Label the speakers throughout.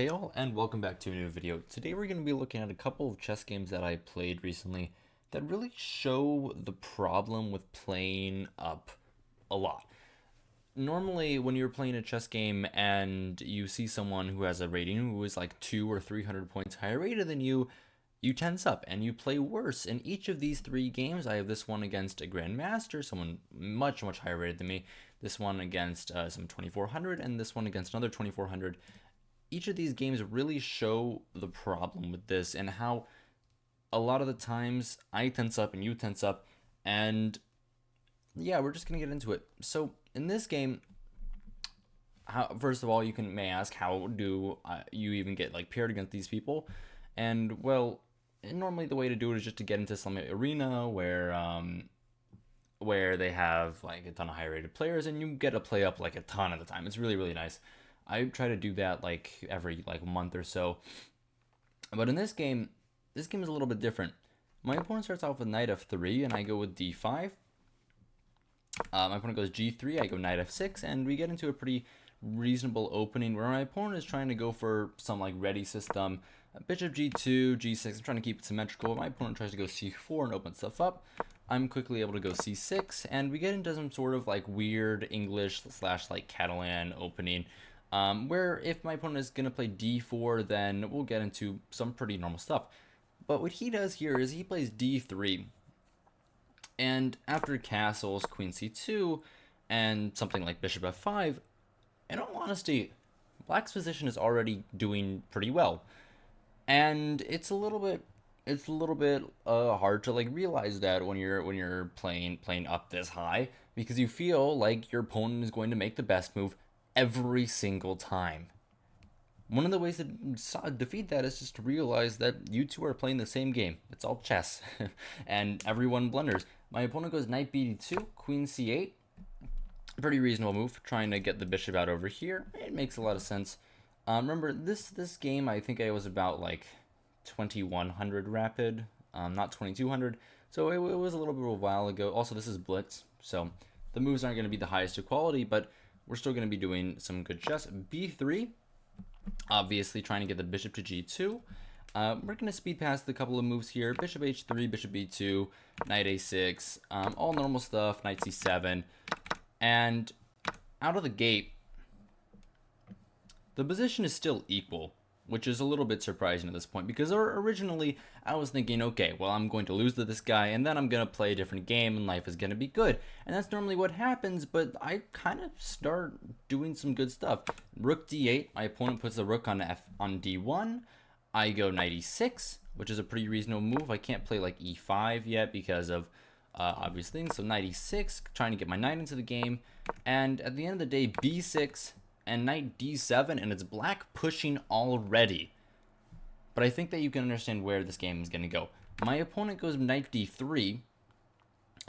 Speaker 1: Hey all, and welcome back to a new video. Today we're going to be looking at a couple of chess games that I played recently that really show the problem with playing up a lot. Normally, when you're playing a chess game and you see someone who has a rating who is like 200 or 300 points higher rated than you tense up and you play worse. In each of these three games, I have this one against a grandmaster, someone much higher rated than me, this one against some 2400, and this one against another 2400. Each of these games really show the problem with this and how a lot of the times I tense up and you tense up, and yeah, we're just gonna get into it. So in this game, first of all, may ask, how do you even get like paired against these people? And well, normally the way to do it is just to get into some arena where they have like a ton of high rated players and you get to play up like a ton of the time. It's really nice. I try to do that like every like month or so. But in this game is a little bit different. My opponent starts off with knight f3 and I go with d5. My opponent goes g3, I go knight f6, and we get into a pretty reasonable opening where my opponent is trying to go for some like ready system. Bishop g2, g6, I'm trying to keep it symmetrical. My opponent tries to go c4 and open stuff up. I'm quickly able to go c6, and we get into some sort of like weird English / like Catalan opening. Where if my opponent is going to play d4, then we'll get into some pretty normal stuff. But what he does here is he plays d3. And after castles, queen c2, and something like bishop f5, in all honesty, black's position is already doing pretty well. And it's a little bit hard to like realize that when you're playing up this high, because you feel like your opponent is going to make the best move every single time. One of the ways to defeat that is just to realize that you two are playing the same game. It's all chess, and everyone blunders. My opponent goes knight bd2, queen c8. Pretty reasonable move, trying to get the bishop out over here. It makes a lot of sense. Remember, this game, I think I was about like 2100 rapid, not 2200. So it was a little bit of a while ago. Also, this is blitz, so the moves aren't going to be the highest of quality, but we're still going to be doing some good chess. b3, obviously trying to get the bishop to g2. We're going to speed past the couple of moves here. Bishop h3, bishop b2, knight a6, all normal stuff, knight c7. And out of the gate, the position is still equal, which is a little bit surprising at this point, because originally I was thinking, okay, well, I'm going to lose to this guy and then I'm going to play a different game and life is going to be good. And that's normally what happens, but I kind of start doing some good stuff. Rook d8, my opponent puts the rook on d1. I go knight e6, which is a pretty reasonable move. I can't play like e5 yet because of obvious things. So knight e6, trying to get my knight into the game. And at the end of the day, b6 and knight d7, and it's black pushing already. But I think that you can understand where this game is going to go. My opponent goes knight d3,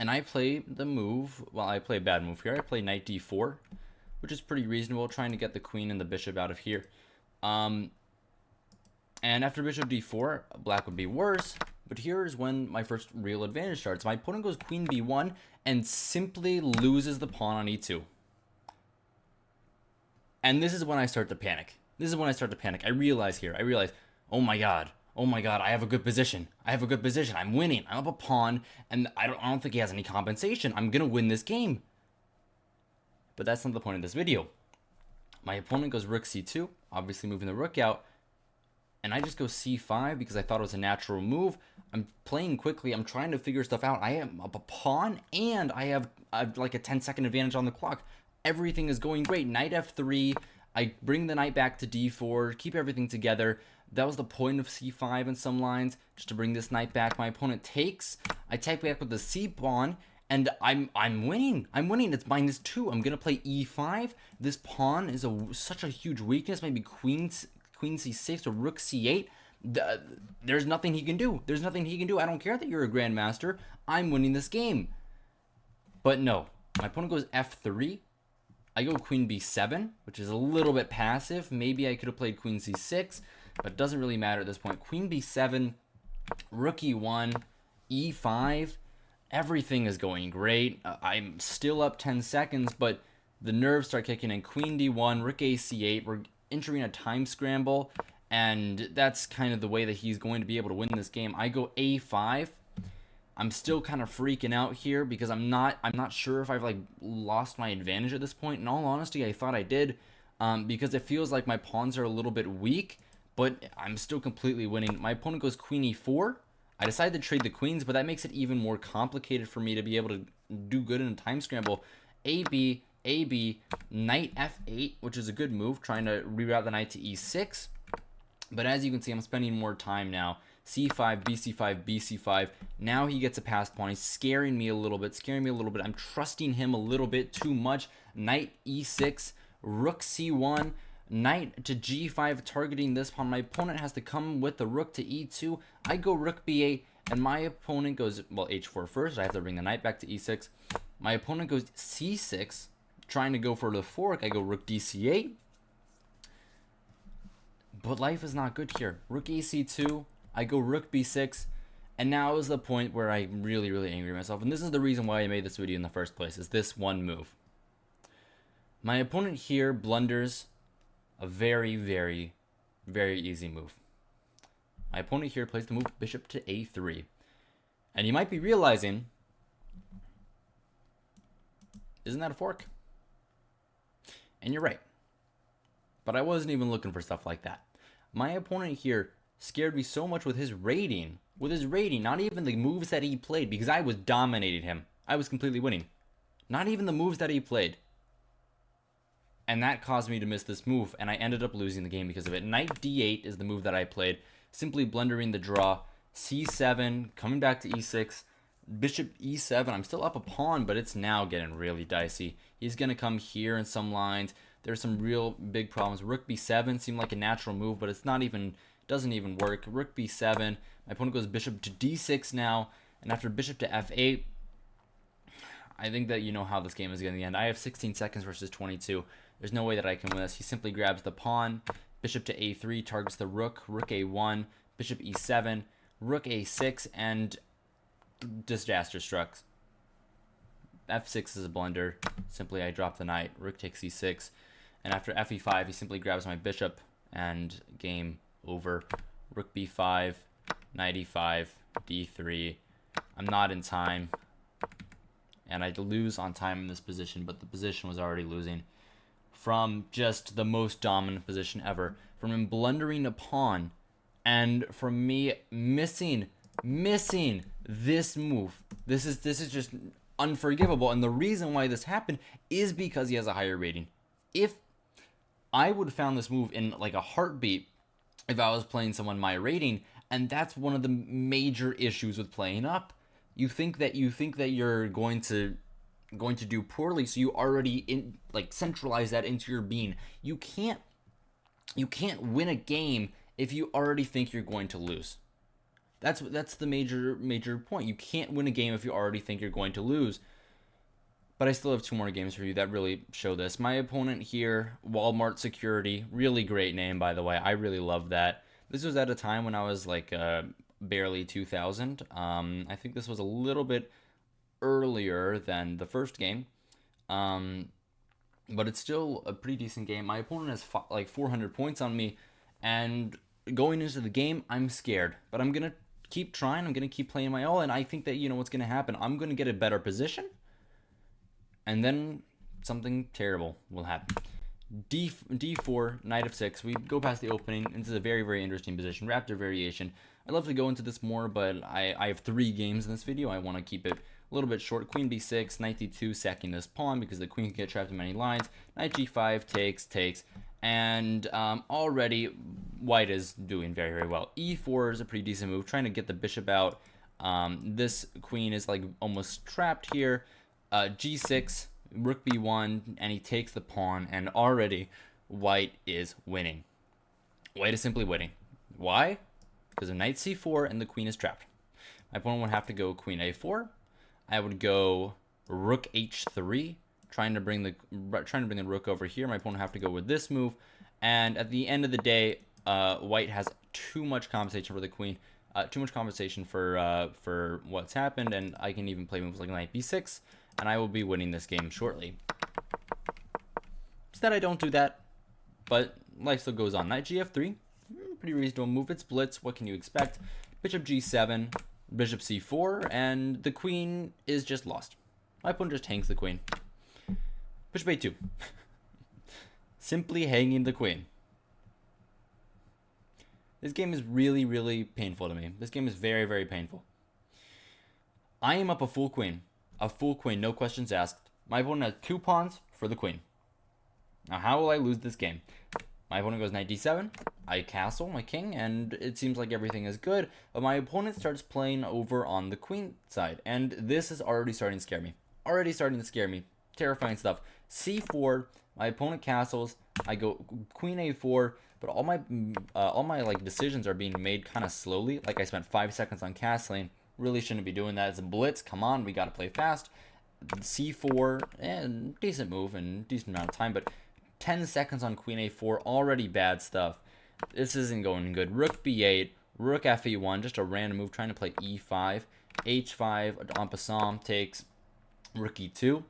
Speaker 1: and I play the move. Well, I play a bad move here. I play knight d4, which is pretty reasonable, trying to get the queen and the bishop out of here. And after bishop d4, black would be worse. But here's when my first real advantage starts. My opponent goes queen b1 and simply loses the pawn on e2. And this is when I start to panic. I realize, oh my god, I have a good position. I'm winning. I'm up a pawn, and I don't think he has any compensation. I'm gonna win this game. But that's not the point of this video. My opponent goes rook c2, obviously moving the rook out, and I just go c5 because I thought it was a natural move. I'm playing quickly. I'm trying to figure stuff out. I am up a pawn, and I have like a 10-second advantage on the clock. Everything is going great. Knight f3. I bring the knight back to d4, keep everything together. That was the point of c5 in some lines, just to bring this knight back. My opponent takes. I take back with the c pawn, and I'm winning. It's -2. I'm gonna play e5. This pawn is such a huge weakness. Maybe queen c6 or rook c8. There's nothing he can do. I don't care that you're a grandmaster. I'm winning this game. But no, my opponent goes f3. I go queen b7, which is a little bit passive. Maybe I could have played queen c6, but it doesn't really matter at this point. Queen b7, rook e1, e5. Everything is going great. I'm still up 10 seconds, but the nerves start kicking in. Queen d1, rook a c8. entering a time scramble, and that's kind of the way that he's going to be able to win this game. I go a5. I'm still kind of freaking out here because I'm not sure if I've like lost my advantage at this point. In all honesty, I thought I did, because it feels like my pawns are a little bit weak, but I'm still completely winning. My opponent goes queen e4. I decided to trade the queens, but that makes it even more complicated for me to be able to do good in a time scramble. AB, knight f8, which is a good move, trying to reroute the knight to e6. But as you can see, I'm spending more time now. c5, bc5, bc5. Now he gets a passed pawn. He's scaring me a little bit. I'm trusting him a little bit too much. Knight e6, rook c1, knight to g5, targeting this pawn. My opponent has to come with the rook to e2. I go rook b8, and my opponent goes, well, h4 first. I have to bring the knight back to e6. My opponent goes c6, trying to go for the fork. I go rook dc8. But life is not good here. Rook ec2. I go rook b6. And now is the point where I'm really, really angry at myself. And this is the reason why I made this video in the first place, is this one move. My opponent here blunders a very, very, very easy move. My opponent here plays the move bishop to a3. And you might be realizing, isn't that a fork? And you're right. But I wasn't even looking for stuff like that. My opponent here scared me so much with his rating. Not even the moves that he played, because I was dominating him. I was completely winning. Not even the moves that he played. And that caused me to miss this move, and I ended up losing the game because of it. Knight d8 is the move that I played, simply blundering the draw. c7, coming back to e6, bishop e7. I'm still up a pawn, but it's now getting really dicey. He's going to come here in some lines. There's some real big problems. Rook b7 seemed like a natural move, but it's not even, doesn't even work. Rook b7. My opponent goes bishop to d6 now, and after bishop to f8, I think that you know how this game is going to end. I have 16 seconds versus 22. There's no way that I can win this. He simply grabs the pawn, bishop to a3, targets the rook, rook a1, bishop e7, rook a6, and disaster strikes. f6 is a blunder. Simply I drop the knight, rook takes e6, and after fe5, he simply grabs my bishop, and game over. Rook b5, knight e5, d3. I'm not in time, and I lose on time in this position, but the position was already losing. From just the most dominant position ever, from him blundering a pawn, and from me missing this move. This is just unforgivable, and the reason why this happened is because he has a higher rating. If I would have found this move in like a heartbeat if I was playing someone my rating, and that's one of the major issues with playing up. You think that you're going to do poorly, so you already centralize that into your being. You can't win a game if you already think you're going to lose. That's the major point. You can't win a game if you already think you're going to lose. But I still have 2 more games for you that really show this. My opponent here, Walmart Security, really great name, by the way. I really love that. This was at a time when I was like barely 2,000. I think this was a little bit earlier than the first game, but it's still a pretty decent game. My opponent has like 400 points on me, and going into the game, I'm scared, but I'm gonna keep trying. I'm gonna keep playing my all, and I think that you know what's gonna happen. I'm gonna get a better position, and then something terrible will happen. D4, knight f6. We go past the opening into a very, very interesting position. Raptor variation. I'd love to go into this more, but I have 3 games in this video. I want to keep it a little bit short. Queen b6, knight d2, sacking this pawn because the queen can get trapped in many lines. Knight g5, takes, and already white is doing very, very well. e4 is a pretty decent move, trying to get the bishop out. This queen is like almost trapped here. G6, rook b1, and he takes the pawn, and already white is winning. White is simply winning. Why? Because of knight c4 and the queen is trapped. My opponent would have to go queen a4. I would go rook h3, trying to bring the rook over here. My opponent would have to go with this move, and at the end of the day, white has too much compensation for the queen, too much compensation for what's happened, and I can even play moves like knight b6, and I will be winning this game shortly. Instead, I don't do that, but life still goes on. Knight gf3, pretty reasonable move. It's blitz. What can you expect? Bishop g7, bishop c4, and the queen is just lost. My opponent just hangs the queen. Bishop a2. Simply hanging the queen. This game is really, really painful to me. This game is very, very painful. I am up a full queen. A full queen, no questions asked. My opponent has 2 pawns for the queen. Now, how will I lose this game? My opponent goes knight d7. I castle my king, and it seems like everything is good. But my opponent starts playing over on the queen side. And this is already starting to scare me. Already starting to scare me. Terrifying stuff. c4. My opponent castles. I go queen a4. But all my like decisions are being made kind of slowly. Like I spent 5 seconds on castling. Really shouldn't be doing that. It's a blitz. Come on, we got to play fast. c4, and decent move and decent amount of time, but 10 seconds on queen a4, already bad stuff. This isn't going good. Rook b8, rook fe1, just a random move trying to play e5, h5, en passant takes rook e2.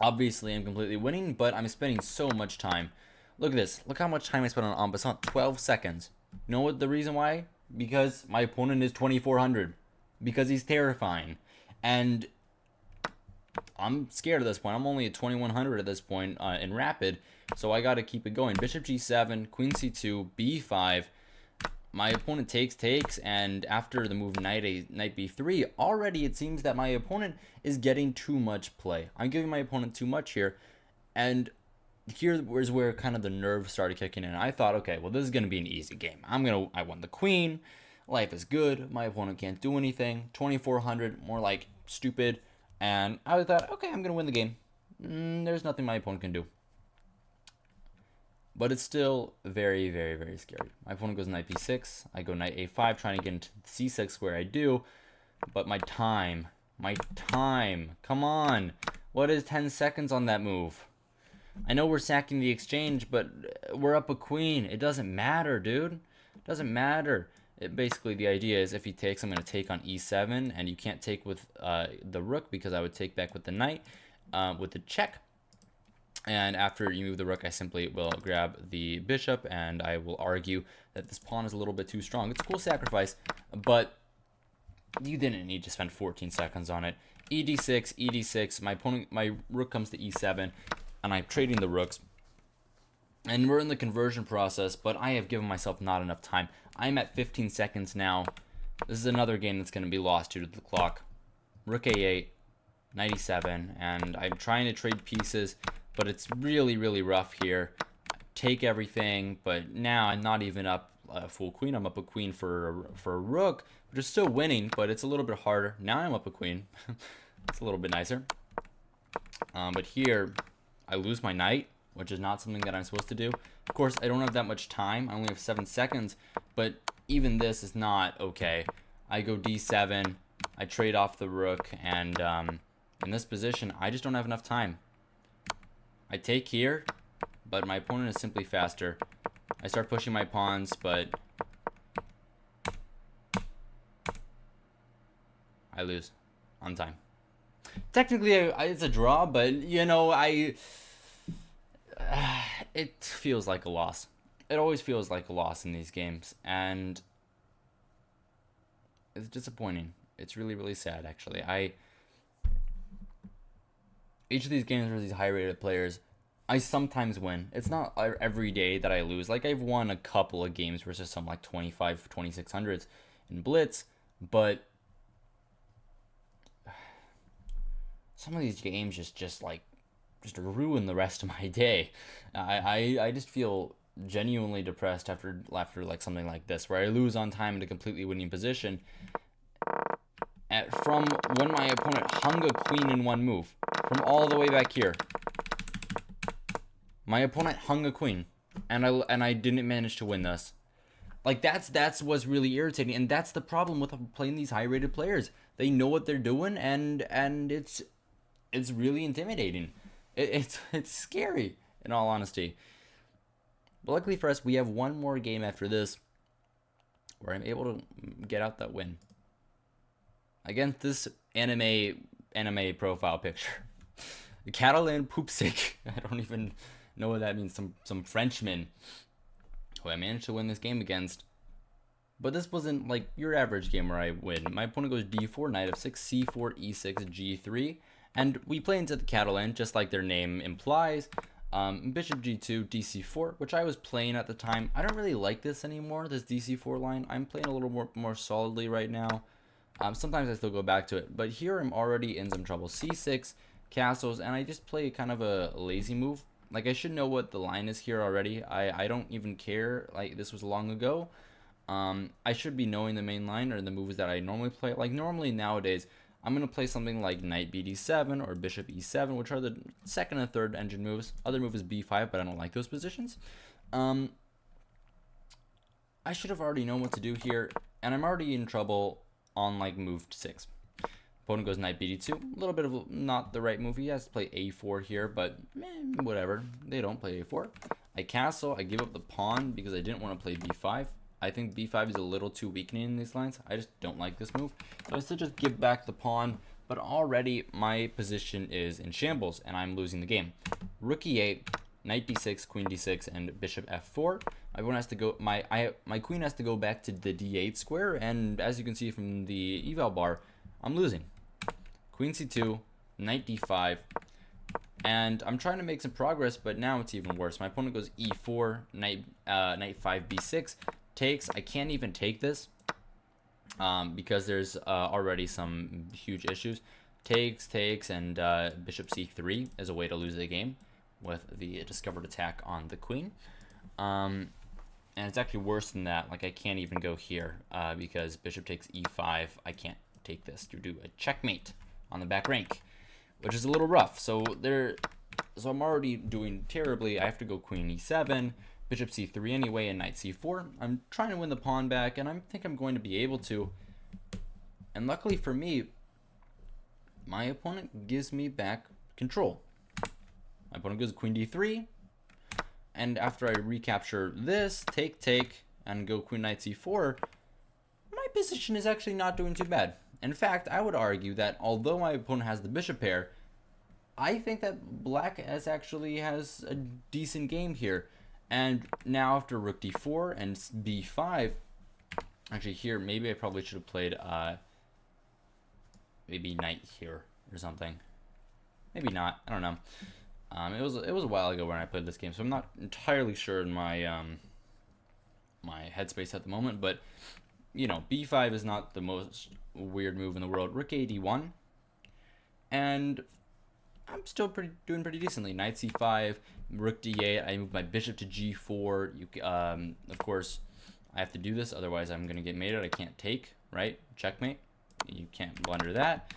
Speaker 1: Obviously, I'm completely winning, but I'm spending so much time. Look at this. Look how much time I spent on en passant. 12 seconds. You know what the reason why? Because my opponent is 2400. Because he's terrifying. And I'm scared at this point. I'm only at 2100 at this point in rapid. So I got to keep it going. Bishop g7, queen c2, b5. My opponent takes, and after the move knight b3, already it seems that my opponent is getting too much play. I'm giving my opponent too much here. And here was where kind of the nerves started kicking in. I thought, okay, well, this is going to be an easy game. I won the queen. Life is good. My opponent can't do anything. 2400, more like stupid. And I thought, okay, I'm going to win the game. There's nothing my opponent can do. But it's still very, very, very scary. My opponent goes knight b6. I go knight a5, trying to get into c6 where I do. But my time. Come on. What is 10 seconds on that move? I know we're sacking the exchange, but we're up a queen. It doesn't matter, dude. It doesn't matter. Basically, the idea is if he takes, I'm going to take on e7, and you can't take with the rook because I would take back with the knight, with the check. And after you move the rook, I simply will grab the bishop, and I will argue that this pawn is a little bit too strong. It's a cool sacrifice, but you didn't need to spend 14 seconds on it. ed6, my rook comes to e7, and I'm trading the rooks. And we're in the conversion process, but I have given myself not enough time. I'm at 15 seconds now. This is another game that's going to be lost due to the clock. Rook a8, knight e7, and I'm trying to trade pieces, but it's really, really rough here. Take everything, but now I'm not even up a full queen. I'm up a queen for a rook, which is still winning, but it's a little bit harder. Now I'm up a queen. It's a little bit nicer. But here, I lose my knight, which is not something that I'm supposed to do. Of course, I don't have that much time. I only have 7 seconds, but even this is not okay. I go d7, I trade off the rook, and in this position, I just don't have enough time. I take here, but my opponent is simply faster. I start pushing my pawns, but I lose on time. Technically, it's a draw, but, you know, it feels like a loss. It always feels like a loss in these games, and it's disappointing. It's really, really sad, actually. Each of these games where these high-rated players, I sometimes win. It's not every day that I lose. Like, I've won a couple of games versus some, like, 25, 2600s in Blitz, but some of these games just ruin the rest of my day. I just feel genuinely depressed after like something like this, where I lose on time in a completely winning position from when my opponent hung a queen in one move, from all the way back here. My opponent hung a queen, and I didn't manage to win this. Like, that's what's really irritating, and that's the problem with playing these high-rated players. They know what they're doing, and it's really intimidating. It's scary, in all honesty. But luckily for us, we have one more game after this where I'm able to get out that win against this anime profile picture. Catalan Poopsic. I don't even know what that means. Some Frenchman. who I managed to win this game against. But this wasn't like your average game where I win. My opponent goes d4, knight f6, c4, e6, g3. And we play into the Catalan, just like their name implies. Bishop g2, dc4, which I was playing at the time. I don't really like this anymore, this dc4 line. I'm playing a little more solidly right now. Sometimes I still go back to it. But here I'm already in some trouble. c6, castles, and I just play kind of a lazy move. Like, I should know what the line is here already. I don't even care. Like, this was long ago. I should be knowing the main line or the moves that I normally play. Like, normally nowadays, I'm going to play something like knight bd7 or bishop e7, which are the second and third engine moves. Other move is b5, but I don't like those positions. I should have already known what to do here, and I'm already in trouble on, like, move 6. Opponent goes knight bd2, a little bit of not the right move. He has to play a4 here, but whatever. They don't play a4. I castle, I give up the pawn because I didn't want to play b5. I think b5 is a little too weakening in these lines. I just don't like this move. So I still just give back the pawn, but already my position is in shambles and I'm losing the game. Rook e8, knight d6, queen d6, and bishop f4. Everyone has to go. My queen has to go back to the d8 square, and as you can see from the eval bar, I'm losing. Queen c2, knight d5, and I'm trying to make some progress, but now it's even worse. My opponent goes e4, knight 5 b6, takes. I can't even take this because there's already some huge issues. Takes, and bishop c3 is a way to lose the game with the discovered attack on the queen. And it's actually worse than that. Like, I can't even go here because bishop takes e5. I can't take this to do a checkmate on the back rank, which is a little rough. So I'm already doing terribly. I have to go queen e7, bishop c3 anyway, and knight c4. I'm trying to win the pawn back, and I think I'm going to be able to. And luckily for me, my opponent gives me back control. My opponent goes queen d3, and after I recapture this, take, and go queen knight c4, my position is actually not doing too bad. In fact, I would argue that although my opponent has the bishop pair, I think that black has a decent game here. And now after rook d4 and b5, actually here, maybe I probably should have played maybe knight here or something. Maybe not. I don't know. It was a while ago when I played this game, so I'm not entirely sure in my my headspace at the moment. But you know, b5 is not the most weird move in the world. Rook a d1, and I'm still doing pretty decently. Knight c5, rook d8. I move my bishop to g4. Of course, I have to do this, otherwise I'm gonna get mated. I can't take, right? Checkmate. You can't blunder that.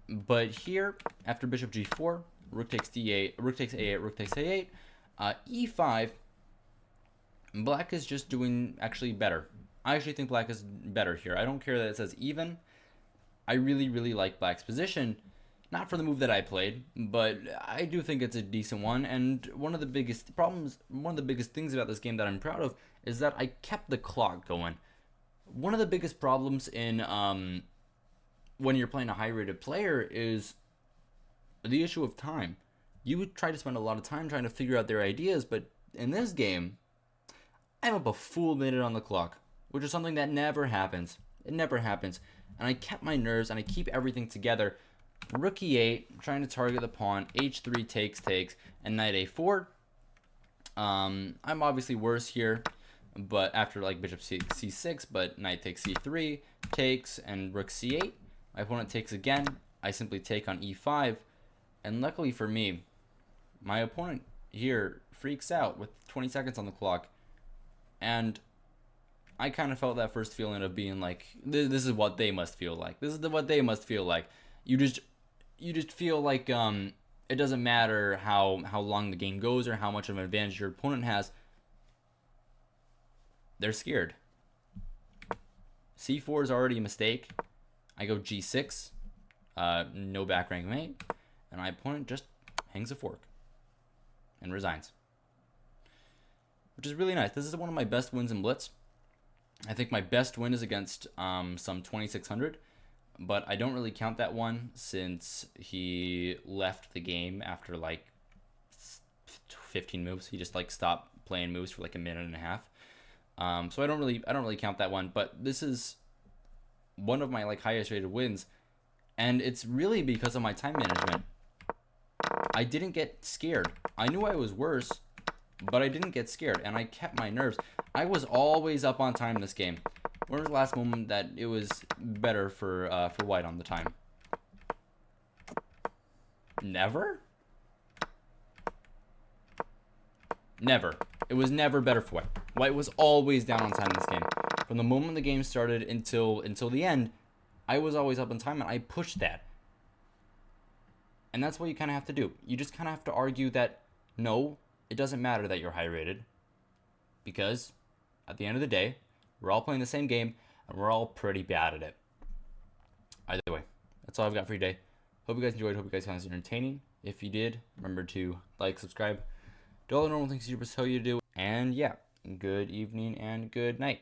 Speaker 1: But here, after bishop g4, rook takes d8, rook takes a8, rook takes a8, e5. Black is just doing actually better. I actually think black is better here. I don't care that it says even. I really like black's position. Not for the move that I played, but I do think it's a decent one. And one of the biggest things about this game that I'm proud of is that I kept the clock going. One of the biggest problems in when you're playing a high-rated player is the issue of time. You would try to spend a lot of time trying to figure out their ideas, but in this game, I'm up a full minute on the clock, which is something that never happens. It never happens. And I kept my nerves and I keep everything together. Rook e8, trying to target the pawn. h3 takes, and knight a4. I'm obviously worse here, but after like bishop c6, but knight takes c3, takes, and rook c8. My opponent takes again. I simply take on e5, and luckily for me, my opponent here freaks out with 20 seconds on the clock, and I kind of felt that first feeling of being like, this is what they must feel like. This is what they must feel like. You just feel like it doesn't matter how long the game goes or how much of an advantage your opponent has. They're scared. c4 is already a mistake. I go g6, no back rank mate, and my opponent just hangs a fork and resigns, which is really nice. This is one of my best wins in Blitz. I think my best win is against some 2600, but I don't really count that one since he left the game after like 15 moves. He just like stopped playing moves for like a minute and a half. So I don't really count that one, but this is one of my like highest rated wins, and it's really because of my time management. I didn't get scared. I knew I was worse, but I didn't get scared, and I kept my nerves. I was always up on time this game. When was the last moment that it was better for white on the time? Never? Never. It was never better for white. White was always down on time in this game. From the moment the game started until the end, I was always up on time, and I pushed that. And that's what you kind of have to do. You just kind of have to argue that, no, it doesn't matter that you're high rated. Because, at the end of the day, we're all playing the same game, and we're all pretty bad at it. Either way, that's all I've got for you today. Hope you guys enjoyed. Hope you guys found this entertaining. If you did, remember to like, subscribe, do all the normal things YouTubers tell you to do. And yeah, good evening and good night.